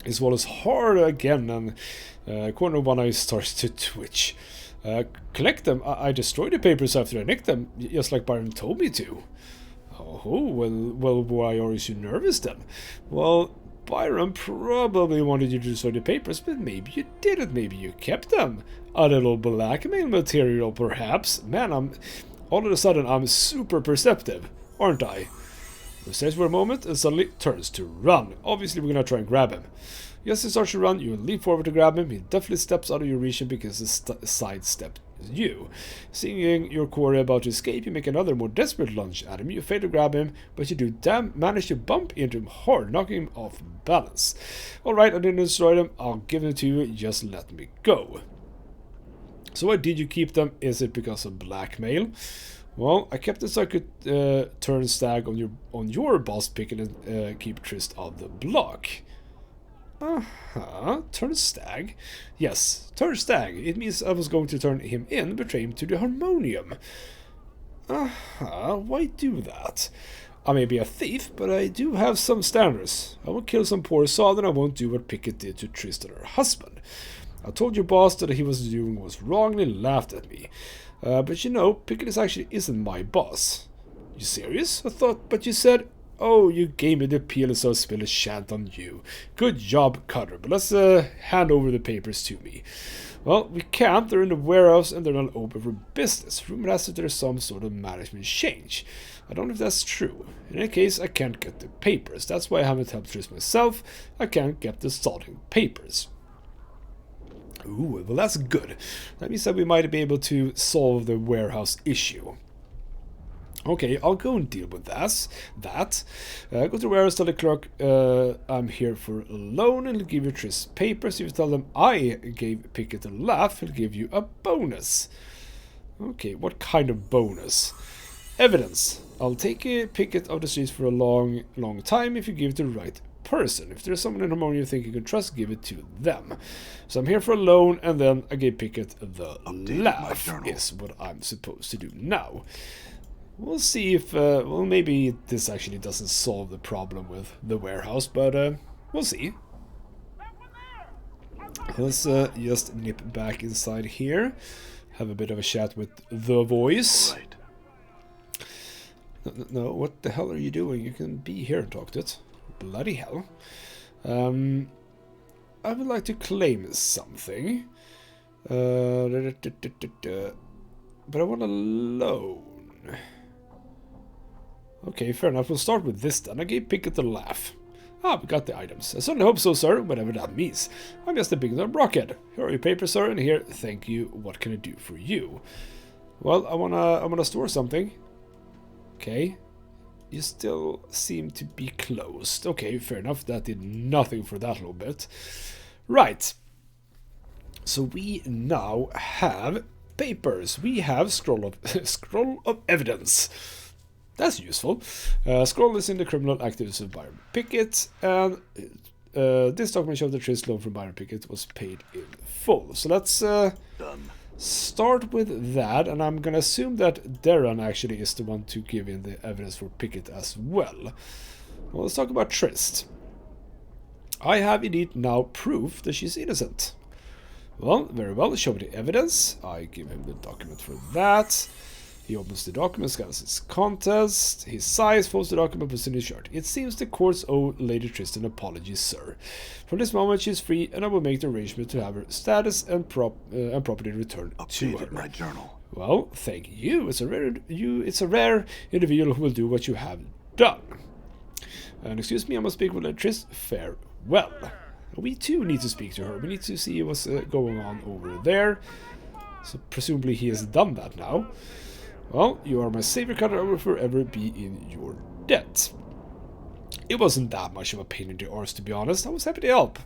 He swallows hard again, and corner of one eye starts to twitch. Collect them. I destroyed the papers after I nicked them, just like Byron told me to. Oh, well, why are you so nervous then? Well, Byron probably wanted you to destroy the papers, but maybe you didn't. Maybe you kept them. A little blackmail material, perhaps. Man, all of a sudden I'm super perceptive, aren't I? He stays for a moment and suddenly turns to run. Obviously, we're gonna try and grab him. Just as he starts to run, you leap forward to grab him. He definitely steps out of your reach because he sidestepped you. Seeing your quarry about to escape, you make another more desperate lunge at him. You fail to grab him, but you do manage to bump into him hard, knocking him off balance. Alright, I didn't destroy them. I'll give them to you. Just let me go. So why did you keep them? Is it because of blackmail? Well, I kept it so I could turn Stag on your boss pick and keep Trist on the block. Turn Stag? Yes, turn Stag. It means I was going to turn him in, betray him to the Harmonium. Why do that? I may be a thief, but I do have some standards. I won't kill some poor soul, and I won't do what Pickett did to Trist and her husband. I told your boss that he was doing was wrong, and he laughed at me. But you know, Pickett actually isn't my boss. You serious? I thought, but you said, oh, you gave me the appeal, so I'll spill a chant on you. Good job, Cutter, but let's hand over the papers to me. Well, we can't. They're in the warehouse and they're not open for business. Rumor has it there's some sort of management change. I don't know if that's true. In any case, I can't get the papers. That's why I haven't helped Trist myself. I can't get the starting papers. Ooh, well that's good. That means that we might be able to solve the warehouse issue. Okay, I'll go and deal with that. Go to the warehouse, tell the clerk I'm here for a loan, and he'll give you Trist papers. If you tell them I gave Pickett a laugh, he'll give you a bonus. Okay, what kind of bonus? Evidence. I'll take a Pickett off the streets for a long time if you give it to the right person. If there's someone in Harmonium you think you can trust, give it to them. So I'm here for a loan, and then I gave Pickett the laugh, is what I'm supposed to do now. We'll see if, well, maybe this actually doesn't solve the problem with the warehouse, but we'll see. Let's just nip back inside here, have a bit of a chat with the voice. Right. No, what the hell are you doing? You can be here and talk to it. Bloody hell. I would like to claim something. But I want a loan. Okay, fair enough. We'll start with this then. I gave Pickett a laugh. Ah, we got the items. I certainly hope so, sir, whatever that means. I'm just a big dumb rockhead. Here are your papers, sir, and here, thank you. What can I do for you? Well, I wanna store something. Okay. You still seem to be closed. Okay, fair enough. That did nothing for that little bit. Right. So we now have papers. We have scroll of evidence. That's useful. Scroll is in the criminal activities of Byron Pickett, and this document shows the Trist loan from Byron Pickett was paid in full. So let's Done. start with that, and I'm gonna assume that Darren actually is the one to give in the evidence for Pickett as well. Well, let's talk about Trist. I have indeed now proof that she's innocent. Well, very well, show me the evidence. I give him the document for that. He opens the document, scans his contest. He sighs, folds the document, puts in his shirt. It seems the courts owe Lady Trist an apology, sir. From this moment, she is free, and I will make the arrangement to have her status and property returned to her. My journal. Well, thank you. It's a rare individual who will do what you have done. And excuse me, I must speak with Lady Trist. Farewell. We too need to speak to her. We need to see what's going on over there. So presumably he has done that now. Well, you are my savior, Cutter. I will forever be in your debt. It wasn't that much of a pain in the arse, to be honest. I was happy to help.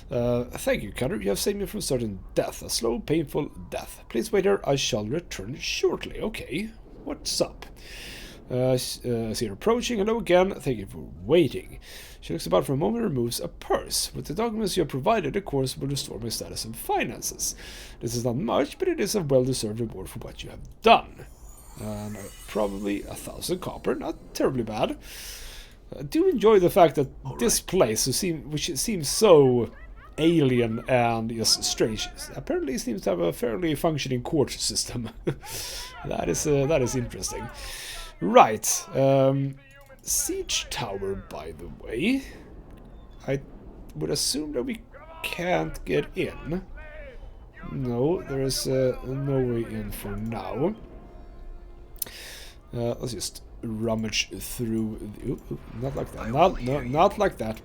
Thank you, Cutter. You have saved me from certain death. A slow, painful death. Please wait here. I shall return shortly. Okay. What's up? I see her approaching. Hello again. Thank you for waiting. She looks about for a moment and removes a purse. With the documents you have provided, the course will restore my status and finances. This is not much, but it is a well-deserved reward for what you have done. And probably 1,000 copper. Not terribly bad. I do enjoy the fact that this place, which seems so alien and just strange, apparently seems to have a fairly functioning court system. that is interesting. Right. Siege tower, by the way. I would assume that we can't get in. No, there is no way in for now. Let's just rummage through. Not like that. Not like that.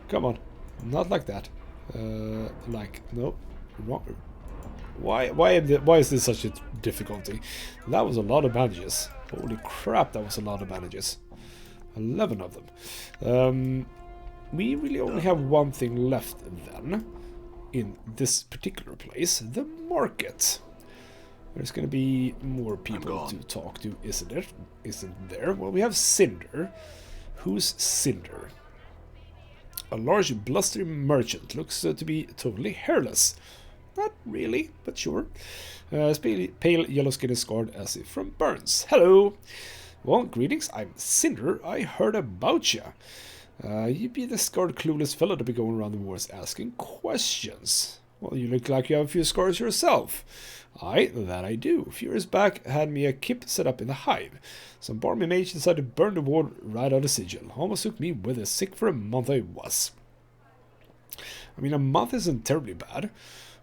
Come on, not like that. No, wrong. Why is this such a difficulty? That was a lot of bandages. Holy crap, that was a lot of bandages. 11 of them. We really only have one thing left then in this particular place, the market. There's going to be more people to talk to, isn't it? Isn't there? Well, we have Cinder. Who's Cinder? A large, blustery merchant. Looks to be totally hairless. Not really, but sure. Pale yellow skin is scarred as if from burns. Hello! Well, greetings. I'm Cinder. I heard about you. You be the scarred, clueless fellow to be going around the wars asking questions. Well, you look like you have a few scars yourself. Aye, that I do. A few years back, had me a kip set up in the hive. Some barmy mage decided to burn the ward right out of sigil. Almost took me with it. Sick for a month I was. I mean, a month isn't terribly bad.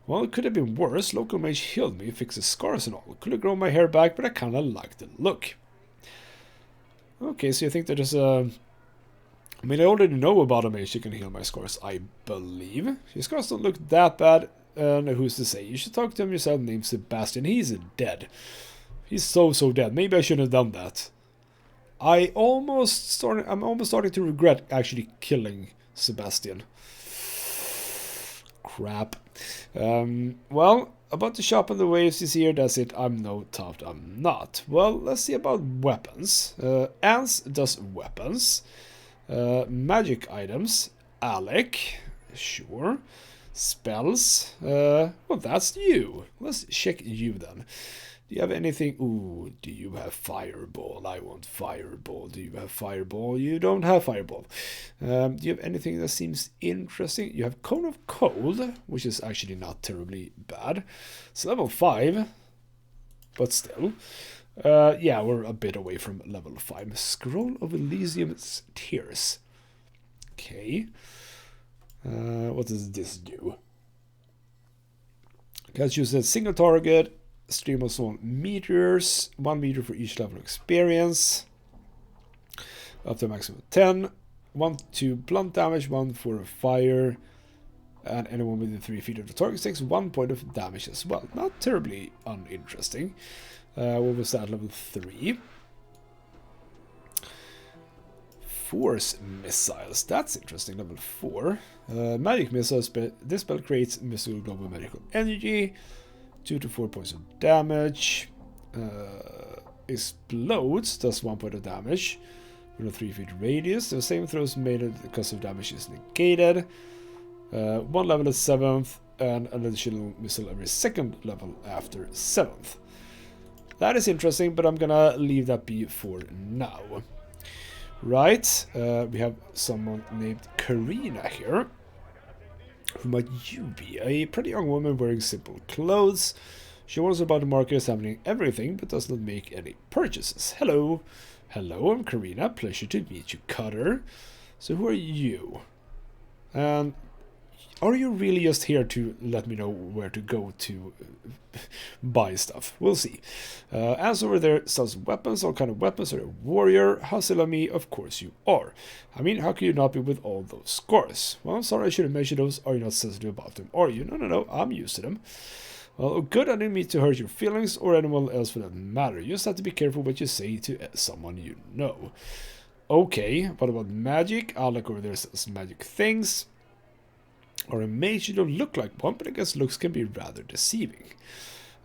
Well, it could have been worse. Local mage healed me, fixed the scars and all. Could have grown my hair back, but I kinda liked the look. Okay, so you think that there's a... I mean, I already know about a mage who can heal my scars, I believe. Your scars don't look that bad. Who's to say? You should talk to him yourself, named Sebastian. He's dead. He's so dead. Maybe I shouldn't have done that. I'm almost starting to regret actually killing Sebastian. Crap. Well, about to shop on the waves this year, that's it. I'm no tough, I'm not. Well, let's see about weapons. Ans does weapons. Magic items. Alec. Sure. Spells. Well, that's you. Let's check you then. Do you have anything? Ooh, do you have Fireball? I want Fireball. Do you have Fireball? You don't have Fireball. Do you have anything that seems interesting? You have Cone of Cold, which is actually not terribly bad. It's level 5, but still. Yeah, we're a bit away from level 5. Scroll of Elysium's Tears. Okay. What does this do? Can choose a single target. Stream of small meteors, 1 meter for each level of experience, up to a maximum of 10, 1 to blunt damage, 1 for fire, and anyone within 3 feet of the target takes 1 point of damage as well. Not terribly uninteresting. What was that, level 3? Force missiles, that's interesting, level 4. Magic missiles, this spell creates mystical global medical energy. 2 to 4 points of damage. Explodes, does 1 point of damage. With a 3 feet radius. The same throws made at the cost of damage is negated. 1 level at 7th. and an additional missile every second level after 7th. That is interesting, but I'm gonna leave that be for now. Right, we have someone named Karina here. Who might you be? A pretty young woman wearing simple clothes. She wanders about the market examining everything, but does not make any purchases. Hello. Hello, I'm Karina. Pleasure to meet you, Cutter. So who are you? And are you really just here to let me know where to go to buy stuff? We'll see. As over there sells weapons, all kind of weapons. Are you a warrior? S01E14? Of course you are. I mean, how can you not be with all those scars? Well, I'm sorry, I should have mentioned those. Are you not sensitive about them? Are you? No, I'm used to them. Well, good, I didn't mean to hurt your feelings or anyone else for that matter. You just have to be careful what you say to someone you know. Okay, what about magic? I'll look over there says magic things. Or a mage, you don't look like one, but I guess looks can be rather deceiving.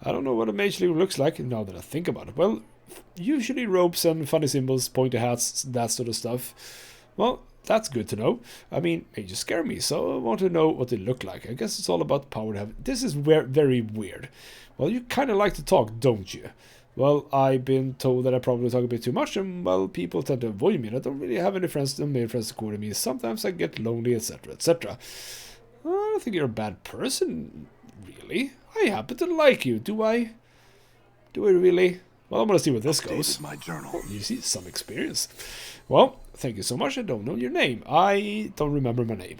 I don't know what a mage looks like now that I think about it. Well, usually robes and funny symbols, pointy hats, that sort of stuff. Well, that's good to know. I mean, mages scare me, so I want to know what they look like. I guess it's all about power to have. This is very weird. Well, you kind of like to talk, don't you? Well, I've been told that I probably talk a bit too much, and, well, people tend to avoid me. I don't really have any friends, and male friends to call me. Sometimes I get lonely, etc., etc. I don't think you're a bad person, really. I happen to like you. Do I? Do I really? Well, I'm gonna see where this goes. My journal. You see, some experience. Well, thank you so much. I don't know your name. I don't remember my name.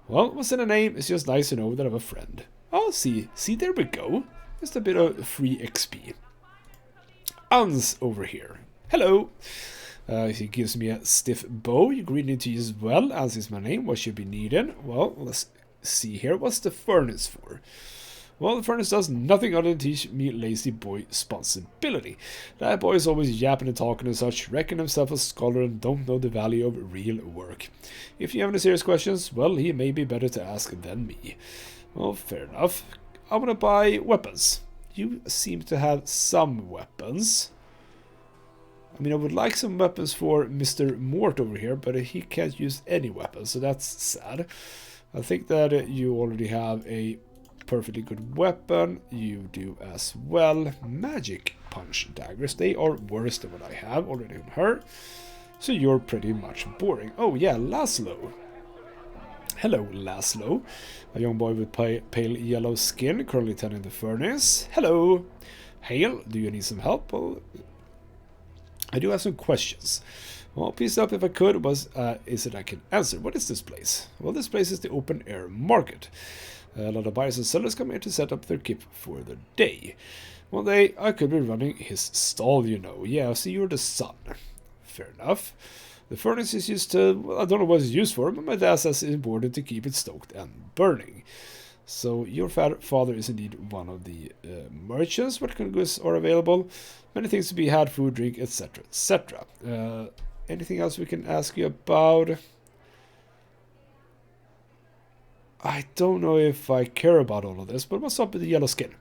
Well, what's in a name? It's just nice to know that I have a friend. Oh, see, there we go. Just a bit of free XP. Ans over here. Hello. He gives me a stiff bow. You greet me to you as well. Ans is my name. What should be needed? Well, let's see here. What's the furnace for? Well, the furnace does nothing other than teach me lazy boy responsibility. That boy is always yapping and talking and such, reckon himself a scholar and don't know the value of real work. If you have any serious questions, well, he may be better to ask than me. Well, fair enough. I want to buy weapons. You seem to have some weapons. I mean, I would like some weapons for Mr. Morte over here, but he can't use any weapons, so that's sad. I think that you already have a perfectly good weapon. You do as well. Magic punch daggers. They are worse than what I have already on her. So you're pretty much boring. Oh yeah, Laszlo. Hello, Laszlo. A young boy with pale yellow skin, currently tending the furnace. Hello. Hail, do you need some help? Well, I do have some questions. Well, please help if I could. Is it I can answer? What is this place? Well, this place is the open air market. A lot of buyers and sellers come here to set up their kip for the day. One day, I could be running his stall, you know. Yeah, so you're the son. Fair enough. The furnace is used to, well, I don't know what it's used for, but my dad says it's important to keep it stoked and burning. So your father is indeed one of the merchants. What kind of goods are available? Many things to be had, food, drink, etc., etc. Anything else we can ask you about? I don't know if I care about all of this, but what's up with the yellow skin?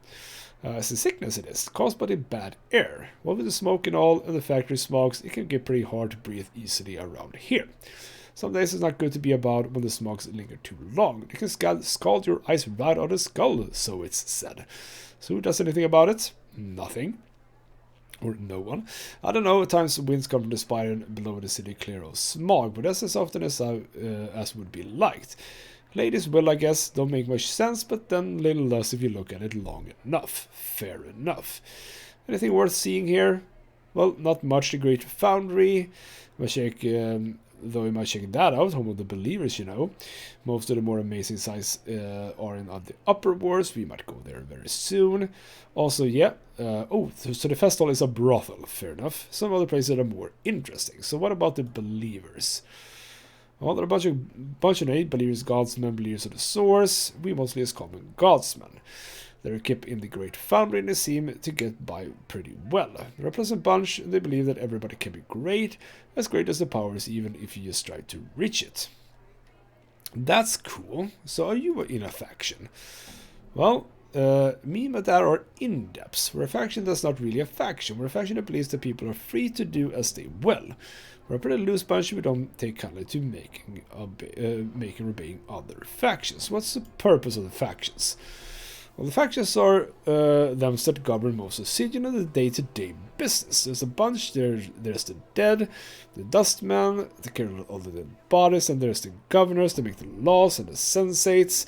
It's a sickness it is, caused by the bad air. Well, with the smoke and all, and the factory smogs, it can get pretty hard to breathe easily around here. Some days it's not good to be about when the smogs linger too long. It can scald your eyes right out of the skull, so it's said. So who does anything about it? Nothing. Or no one. I don't know, at times the winds come from the spire and below the city clear of smog, but that's as often as would be liked. Ladies will, I guess, don't make much sense, but then little less if you look at it long enough. Fair enough. Anything worth seeing here? Well, not much. The Great Foundry. Though we might check that out, Home of the Believers, you know. Most of the more amazing sites are in the upper wards. We might go there very soon. Also, yeah. So the festival is a brothel. Fair enough. Some other places are more interesting. So what about the Believers? Well, there are a bunch of names, believers, godsmen, believers of the source. We mostly as common godsmen. They're kept in the Great Foundry and they seem to get by pretty well. They're a pleasant bunch and they believe that everybody can be great as the power is, even if you just try to reach it. That's cool. So are you in a faction? Well, mean by that are in-depths. We're a faction that's not really a faction. We're a faction that believes that people are free to do as they will. We're a pretty loose bunch. We don't take kindly to making or obeying other factions. What's the purpose of the factions? Well, the factions are them that govern most of Sigyn and the day-to-day business. There's a bunch. There's the dead, the dustmen, the care of all the dead bodies, and there's the governors that make the laws and the sensates.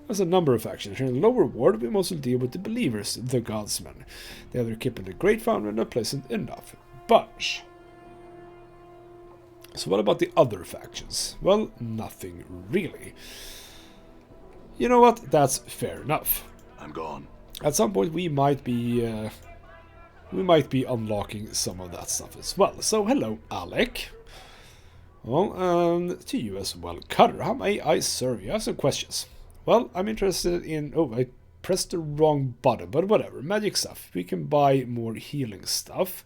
There's a number of factions. Here in the lower ward, we mostly deal with the believers, the godsmen. They either keep in the great founder and a pleasant enough bunch. So what about the other factions? Well, nothing really. You know what? That's fair enough. I'm gone. At some point, we might be unlocking some of that stuff as well. So hello, Alec. Well, and to you as well, Cutter. How may I serve you? I have some questions. Well, I'm interested in... Oh, I pressed the wrong button, but whatever. Magic stuff. We can buy more healing stuff.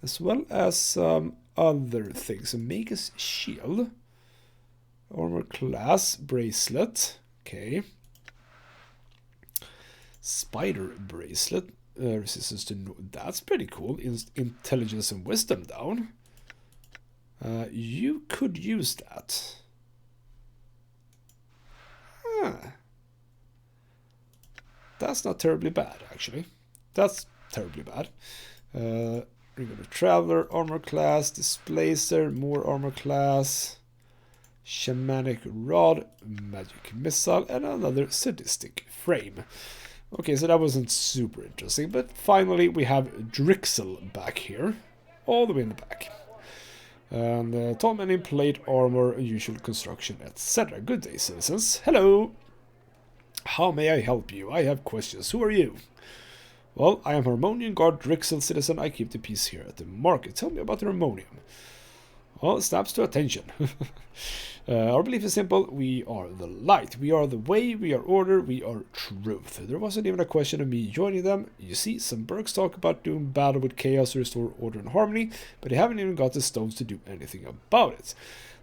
As well as some other things. A Magus Shield. Armor class. Bracelet. Okay. Spider Bracelet. Resistance to... No that's pretty cool. Intelligence and Wisdom down. You could use that. That's not terribly bad, actually. That's terribly bad. Regular Traveler, Armor Class, Displacer, more Armor Class, Shamanic Rod, Magic Missile, and another Sadistic Frame. Okay, so that wasn't super interesting, but finally we have Drixel back here, all the way in the back. And Torment in plate armor, usual construction, etc. Good day, citizens. Hello! How may I help you? I have questions. Who are you? Well, I am Harmonian Guard Drixel citizen. I keep the peace here at the market. Tell me about the Harmonium. Well, it snaps to attention. Our belief is simple. We are the light. We are the way. We are order. We are truth. There wasn't even a question of me joining them. You see, some Bergs talk about doing battle with chaos to restore order and harmony, but they haven't even got the stones to do anything about it.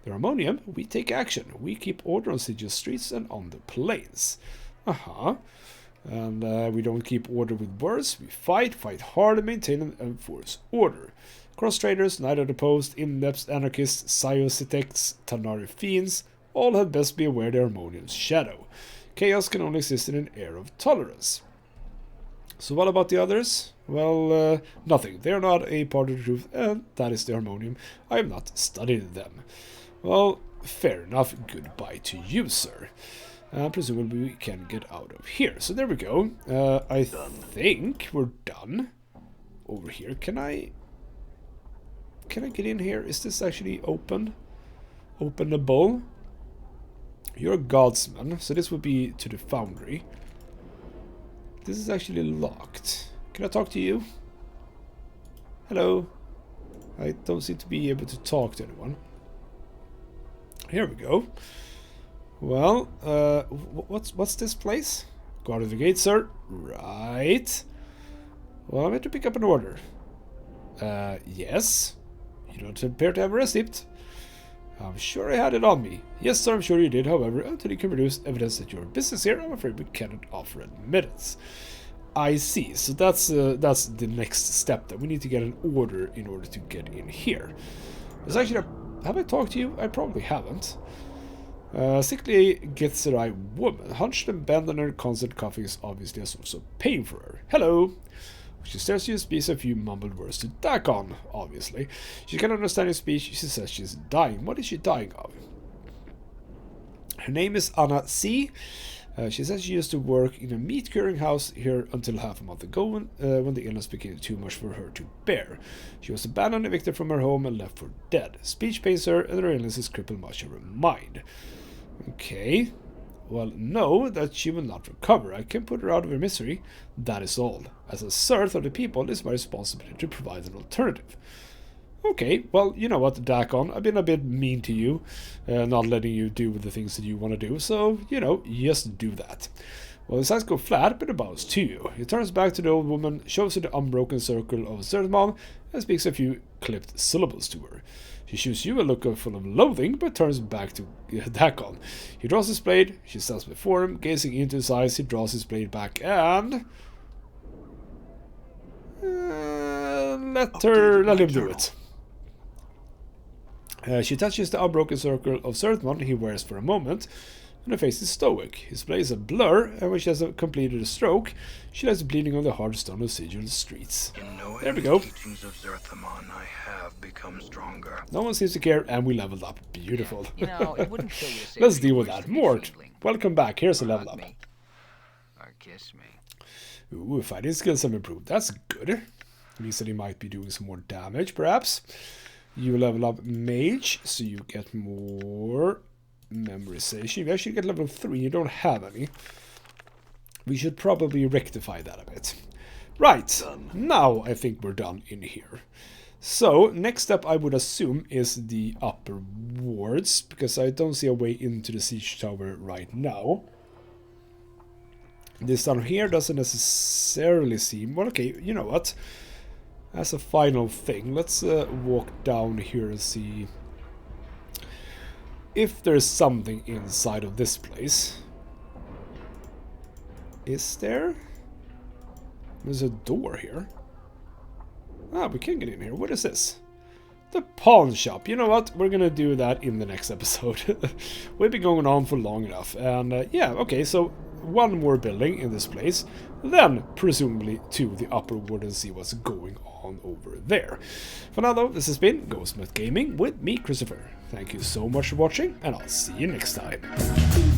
The Harmonium, we take action. We keep order on Sigil's streets and on the plains. And we don't keep order with words. We fight hard, and maintain and enforce order. Cross traders, Knight of the Post, in-depth anarchists, Siositects, Tanari fiends, all had best be aware their Harmonium's shadow. Chaos can only exist in an air of tolerance. So what about the others? Well, nothing. They are not a part of the truth, and that is the Harmonium. I have not studied them. Well, fair enough. Goodbye to you, sir. Presumably we can get out of here. So there we go. I think we're done. Over here. Can I get in here? Is this actually open? Openable? You're a godsman, so this would be to the foundry. This is actually locked. Can I talk to you? Hello? I don't seem to be able to talk to anyone. Here we go. Well, what's this place? Guard of the gate, sir. Right. Well, I'm here to pick up an order. Yes. You don't appear to have a receipt. I'm sure I had it on me. Yes, sir, I'm sure you did. However, until you can produce evidence that you're in business here, I'm afraid we cannot offer admittance. I see. So that's the next step. That we need to get an order in order to get in here. There's actually have I talked to you? I probably haven't. Sickly Gitzerai woman, hunched and bent on her constant coughing is obviously a source of pain for her. Hello. She stares at you, speaks a few mumbled words to Dakon, obviously. She can't understand his speech. She says she's dying. What is she dying of? Her name is Anna C. She says she used to work in a meat curing house here until half a month ago when the illness became too much for her to bear. She was abandoned, evicted from her home, and left for dead. Speech pains her, and her illness has crippled much of her mind. Okay. Well, know that she will not recover. I can put her out of her misery. That is all. As a serf of the people, it is my responsibility to provide an alternative. Okay, well, you know what, Dakon, I've been a bit mean to you, not letting you do the things that you want to do, so, you know, just do that. Well, his eyes go flat, but he bows to you. He turns back to the old woman, shows her the unbroken circle of Zerthmon, and speaks a few clipped syllables to her. She shoots you a look full of loathing, but turns back to Dakon. He draws his blade, she stands before him, gazing into his eyes. He draws his blade back and... let him do it. She touches the unbroken circle of Zerthmon he wears for a moment, and her face is stoic. His blade is a blur, and when she has completed a stroke, she lies bleeding on the hard stone of Sigil streets. There we go. Teachings of Zerthmon, I have become stronger. No one seems to care, and we leveled up. Beautiful. You know, it wouldn't kill you to say Let's that deal you with wish that. to be Mort, feebling. welcome back. Here's a level Hug up. me. Or kiss me. Ooh, fighting skills have improved. That's good. Means that he might be doing some more damage, perhaps. You level up Mage, so you get more memorization. You actually get level 3. You don't have any. We should probably rectify that a bit. Right, now I think we're done in here. So, next step I would assume is the upper wards, because I don't see a way into the siege tower right now. This down here doesn't necessarily seem... Well, okay, you know what? As a final thing, let's walk down here and see if there's something inside of this place. Is there? There's a door here. Ah, we can get in here. What is this? The pawn shop. You know what? We're gonna do that in the next episode. We've been going on for long enough. And yeah, okay, so one more building in this place. Then, presumably, to the upper ward and see what's going on over there. For now, though, this has been Ghostmet Gaming with me, Christopher. Thank you so much for watching, and I'll see you next time.